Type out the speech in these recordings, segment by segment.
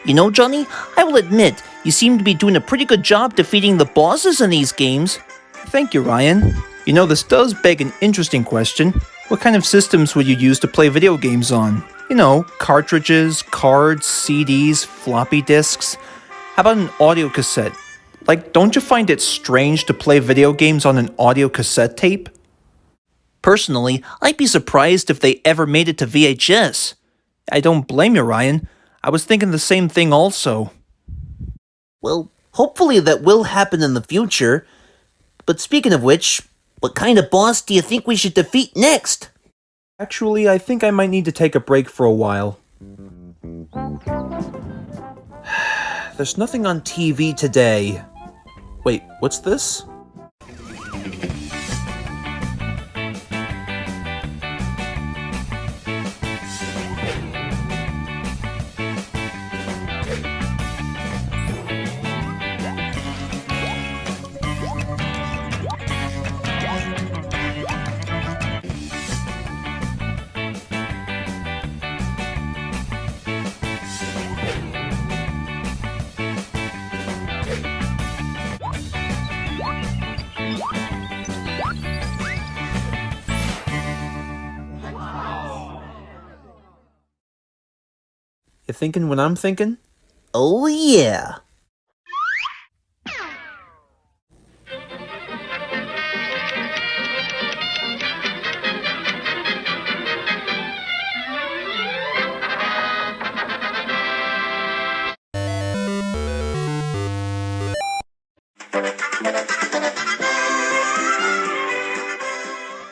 You know, Johnny, I will admit, you seem to be doing a pretty good job defeating the bosses in these games. Thank you, Ryan. You know, this does beg an interesting question. What kind of systems would you use to play video games on? You know, cartridges, cards, CDs, floppy disks. How about an audio cassette? Like, don't you find it strange to play video games on an audio cassette tape? Personally, I'd be surprised if they ever made it to VHS. I don't blame you, Ryan. I was thinking the same thing also. Well, hopefully that will happen in the future. But speaking of which, what kind of boss do you think we should defeat next? Actually, I think I might need to take a break for a while. There's nothing on TV today. Wait, what's this? You thinking what I'm thinking? Oh yeah.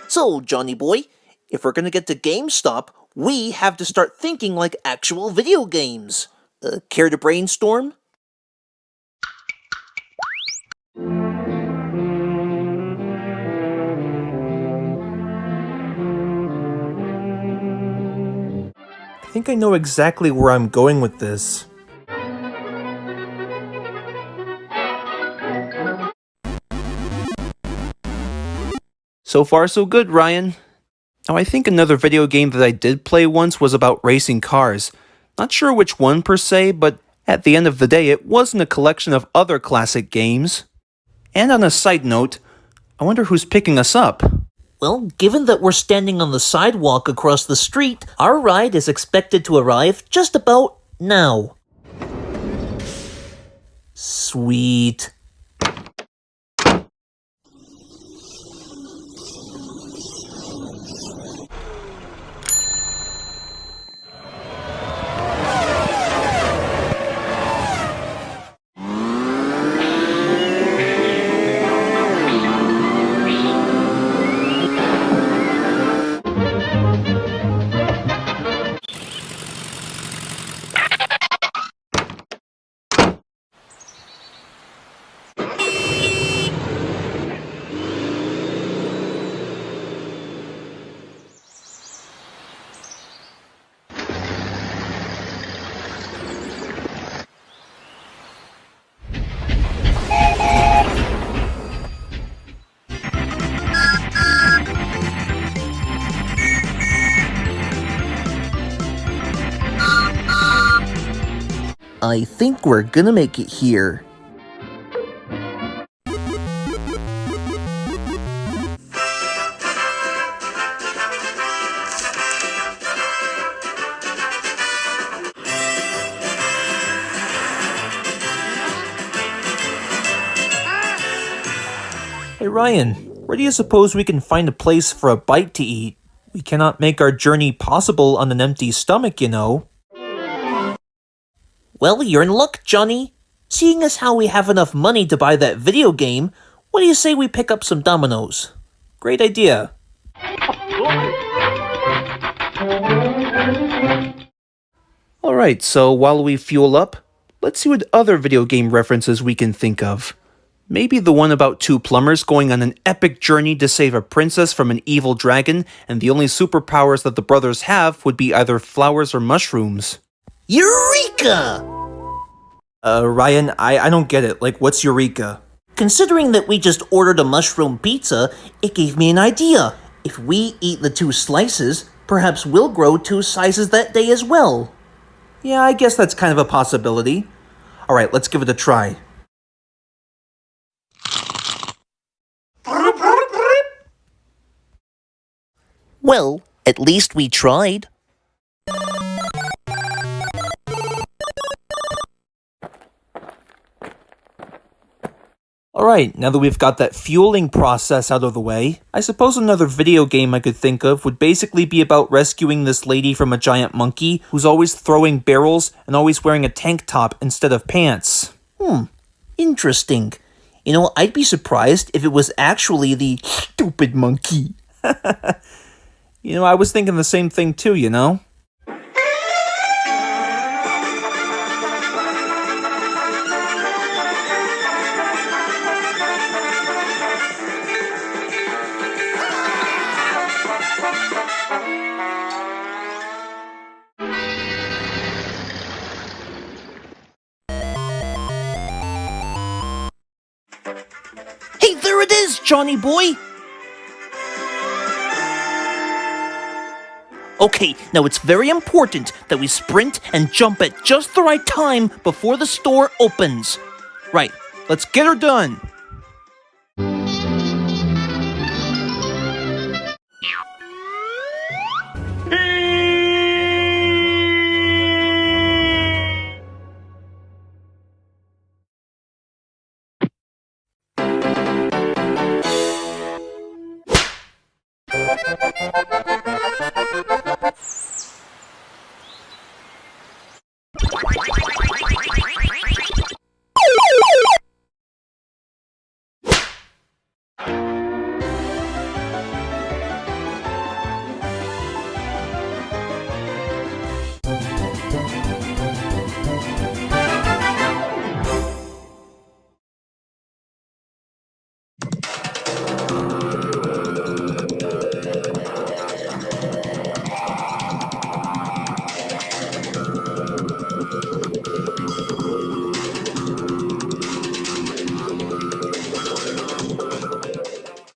So, Johnny boy, if we're gonna get to GameStop, we have to start thinking like actual video games. Care to brainstorm? I think I know exactly where I'm going with this. So far, so good, Ryan. Now, I think another video game that I did play once was about racing cars. Not sure which one per se, but at the end of the day, it wasn't a collection of other classic games. And on a side note, I wonder who's picking us up. Well, given that we're standing on the sidewalk across the street, our ride is expected to arrive just about now. Sweet. I think we're gonna make it here. Hey Ryan, where do you suppose we can find a place for a bite to eat? We cannot make our journey possible on an empty stomach, you know. Well, you're in luck, Johnny. Seeing as how we have enough money to buy that video game, what do you say we pick up some Dominoes? Great idea. Alright, so while we fuel up, let's see what other video game references we can think of. Maybe the one about two plumbers going on an epic journey to save a princess from an evil dragon, and the only superpowers that the brothers have would be either flowers or mushrooms. Eureka! Ryan, I don't get it. Like, what's Eureka? Considering that we just ordered a mushroom pizza, it gave me an idea. If we eat the two slices, Perhaps we'll grow 2 sizes that day as well. Yeah, I guess that's kind of a possibility. All right, let's give it a try. Well, at least we tried. Alright, now that we've got that fueling process out of the way, I suppose another video game I could think of would basically be about rescuing this lady from a giant monkey who's always throwing barrels and always wearing a tank top instead of pants. Interesting. You know, I'd be surprised if it was actually the stupid monkey. You know, I was thinking the same thing too, you know? Hey, there it is, Johnny boy! Okay, now it's very important that we sprint and jump at just the right time before the store opens. Right, let's get her done!